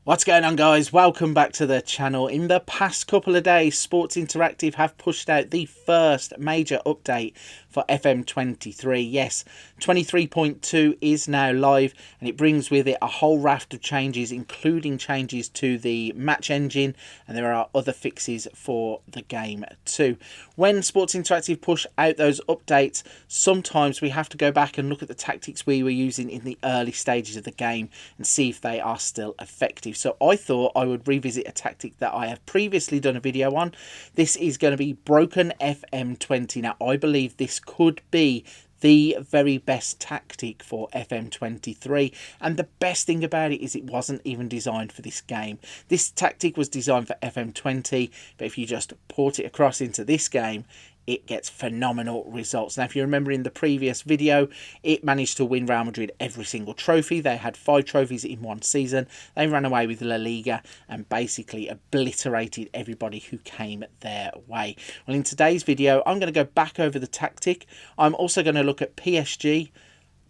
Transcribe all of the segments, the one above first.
What's going on, guys? Welcome back to the channel. In the past couple of days, Sports Interactive have pushed out the first major update for FM23. Yes, 23.2 is now live, and it brings with it a whole raft of changes, including changes to the match engine, and there are other fixes for the game too. When Sports Interactive push out those updates, sometimes we have to go back and look at the tactics we were using in the early stages of the game and see if they are still effective. So I thought I would revisit a tactic that I have previously done a video on. This is going to be broken FM20. Now, I believe this could be the very best tactic for FM23, and the best thing about it is it wasn't even designed for this game. This tactic was designed for FM20, but if you just port it across into this game, it gets phenomenal results. Now, if you remember in the previous video, it managed to win Real Madrid every single trophy. They had 5 trophies in one season. They ran away with La Liga and basically obliterated everybody who came their way. Well, in today's video, I'm going to go back over the tactic. I'm also going to look at PSG,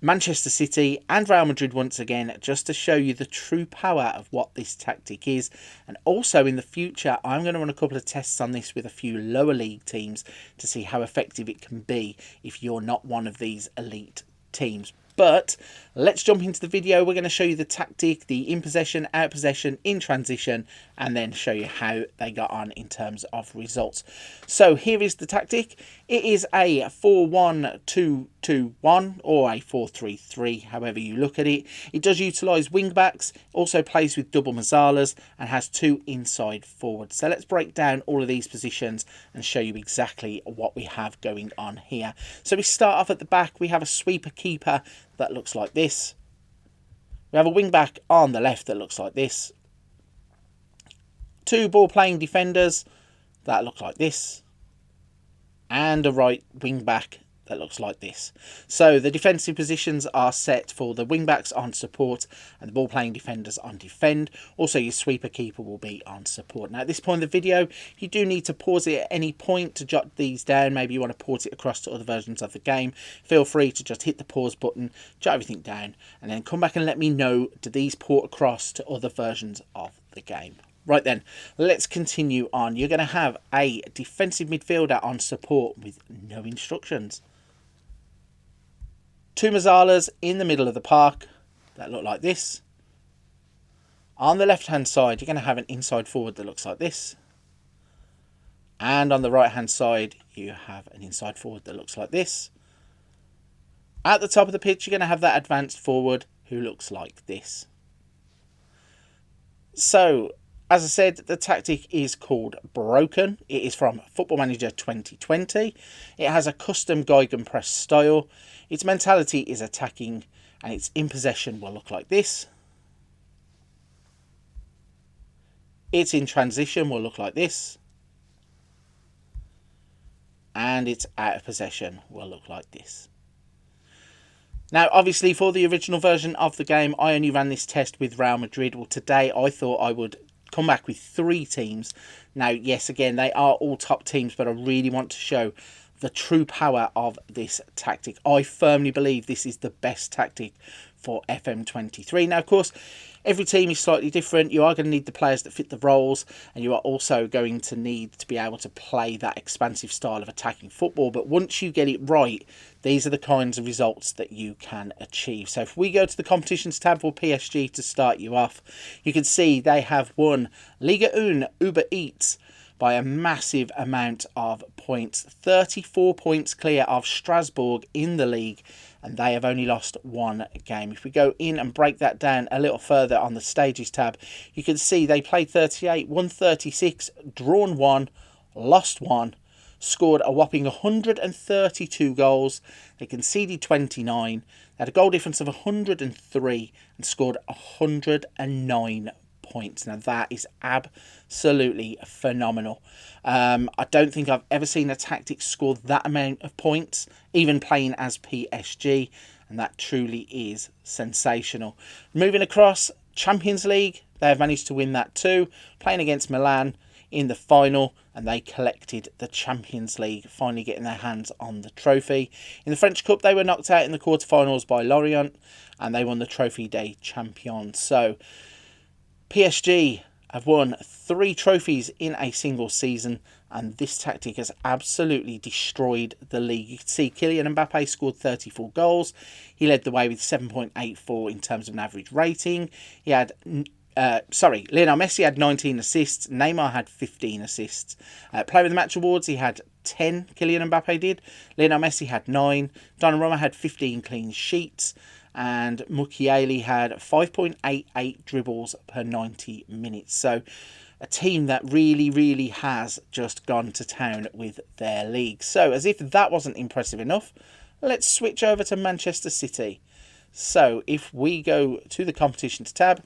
Manchester City and Real Madrid once again, just to show you the true power of what this tactic is. And also in the future, I'm going to run a couple of tests on this with a few lower league teams to see how effective it can be if you're not one of these elite teams. But let's jump into the video. We're going to show you the tactic, the in possession, out possession, in transition, and then show you how they got on in terms of results. So here is the tactic. It is a 4-1-2-2-1 or a 4-3-3, however you look at it. It does utilise wing backs, also plays with double Mazzalas, and has 2 inside forwards. So let's break down all of these positions and show you exactly what we have going on here. So we start off at the back. We have a sweeper keeper that looks like this. We have a wing back on the left that looks like this. 2 ball playing defenders that look like this. And a right wing back that looks like this. So the defensive positions are set for the wing backs on support and the ball playing defenders on defend. Also your sweeper keeper will be on support. Now at this point in the video, you do need to pause it at any point to jot these down. Maybe you want to port it across to other versions of the game. Feel free to just hit the pause button, jot everything down, and then come back and let me know, do these port across to other versions of the game? Right then, let's continue on. You're going to have a defensive midfielder on support with no instructions. 2 Mazzalas in the middle of the park that look like this. On the left hand side, you're going to have an inside forward that looks like this. And on the right hand side, you have an inside forward that looks like this. At the top of the pitch, you're going to have that advanced forward who looks like this. So, as I said, the tactic is called Broken. It is from Football Manager 2020. It has a custom Gegenpress style. Its mentality is attacking, and its in possession will look like this. Its in transition will look like this. And its out of possession will look like this. Now, obviously, for the original version of the game, I only ran this test with Real Madrid. Well, today I thought I would come back with 3 teams. Now, yes, again, they are all top teams, but I really want to show the true power of this tactic. I firmly believe this is the best tactic for FM23. Now, of course, every team is slightly different. You are going to need the players that fit the roles, and you are also going to need to be able to play that expansive style of attacking football. But once you get it right, these are the kinds of results that you can achieve. So if we go to the competitions tab for PSG to start you off, you can see they have won Liga 1 Uber Eats by a massive amount of points. 34 points clear of Strasbourg in the league, and they have only lost 1 game. If we go in and break that down a little further on the stages tab, you can see they played 38, won 36, drawn 1, lost 1, scored a whopping 132 goals. They conceded 29, they had a goal difference of 103 and scored 109 points. Now that is absolutely phenomenal. I don't think I've ever seen a tactic score that amount of points, even playing as PSG, and that truly is sensational. Moving across, Champions League, they have managed to win that too, playing against Milan in the final, and they collected the Champions League, finally getting their hands on the trophy. In the French Cup, they were knocked out in the quarterfinals by Lorient, and they won the Trophée des Champions. So PSG have won 3 trophies in a single season, and this tactic has absolutely destroyed the league. You can see Kylian Mbappe scored 34 goals. He led the way with 7.84 in terms of an average rating. He had Lionel Messi had 19 assists. Neymar had 15 assists. Player of the Match awards, he had 10, Kylian Mbappe did. Lionel Messi had 9. Donnarumma had 15 clean sheets. And Mukiele had 5.88 dribbles per 90 minutes. So a team that really has just gone to town with their league. So as if that wasn't impressive enough, let's switch over to Manchester City. So if we go to the competitions tab,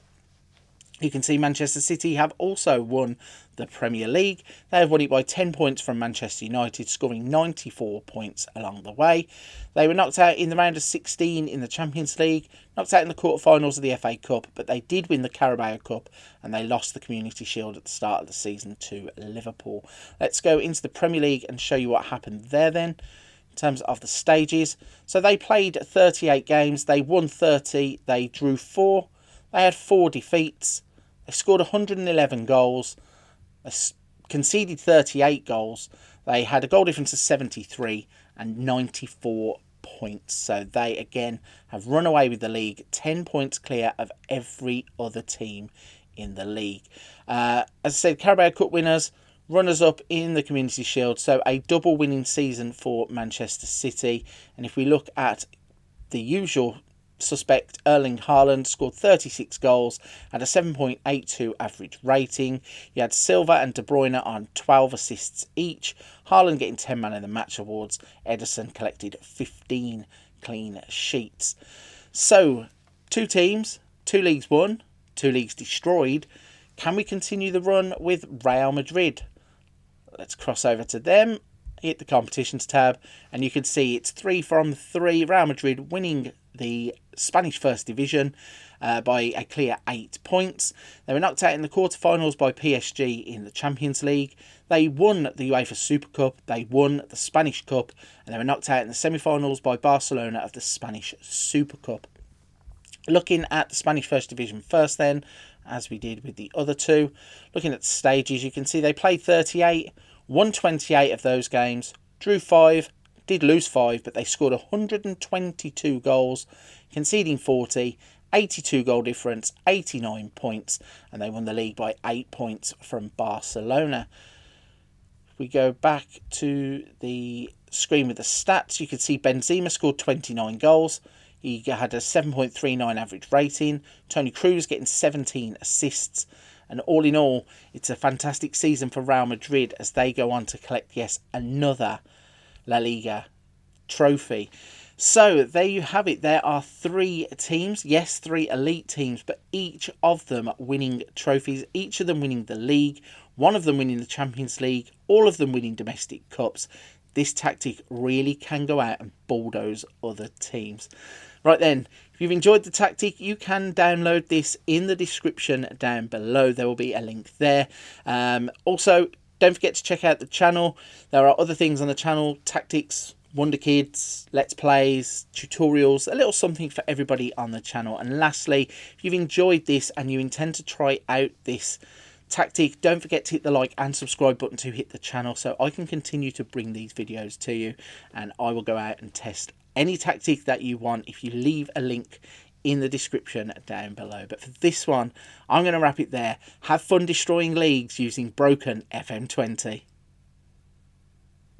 you can see Manchester City have also won the Premier League. They have won it by 10 points from Manchester United, scoring 94 points along the way. They were knocked out in the round of 16 in the Champions League, knocked out in the quarterfinals of the FA Cup, but they did win the Carabao Cup and they lost the Community Shield at the start of the season to Liverpool. Let's go into the Premier League and show you what happened there then. In terms of the stages, so they played 38 games, they won 30, they drew 4, they had 4 defeats. They scored 111 goals. They conceded 38 goals. They had a goal difference of 73 and 94 points. So they, again, have run away with the league, 10 points clear of every other team in the league. As I said, Carabao Cup winners, runners-up in the Community Shield. So a double winning season for Manchester City. And if we look at the usual suspect, Erling Haaland scored 36 goals, had a 7.82 average rating. You had Silva and De Bruyne on 12 assists each. Haaland getting 10 Man of the Match awards. Ederson collected 15 clean sheets. So, 2 teams, 2 leagues won, 2 leagues destroyed. Can we continue the run with Real Madrid? Let's cross over to them, hit the competitions tab, and you can see it's 3 from 3. Real Madrid winning the Spanish First Division by a clear 8 points. They were knocked out in the quarterfinals by PSG in the Champions League. They won the UEFA Super Cup. They won the Spanish Cup. And they were knocked out in the semi-finals by Barcelona of the Spanish Super Cup. Looking at the Spanish First Division first then, as we did with the other 2. Looking at the stages, you can see they played 38, won 28 of those games, drew 5, did lose 5, but they scored 122 goals, conceding 40, 82 goal difference, 89 points, and they won the league by 8 points from Barcelona. If we go back to the screen with the stats, you can see Benzema scored 29 goals. He had a 7.39 average rating. Toni Kroos getting 17 assists. And all in all, it's a fantastic season for Real Madrid as they go on to collect, yes, another La Liga trophy. So there you have it. There are 3 teams, yes, 3 elite teams, but each of them winning trophies, each of them winning the league, one of them winning the Champions League, all of them winning domestic cups. This tactic really can go out and bulldoze other teams. Right then, if you've enjoyed the tactic, you can download this in the description down below. There will be a link there. Also, don't forget to check out the channel. There are other things on the channel, tactics, Wonder Kids, Let's Plays, tutorials, a little something for everybody on the channel. And lastly, if you've enjoyed this and you intend to try out this tactic, don't forget to hit the like and subscribe button to hit the channel so I can continue to bring these videos to you, and I will go out and test any tactic that you want if you leave a link in the description down below. But for this one, I'm going to wrap it there. Have fun destroying leagues using broken FM20.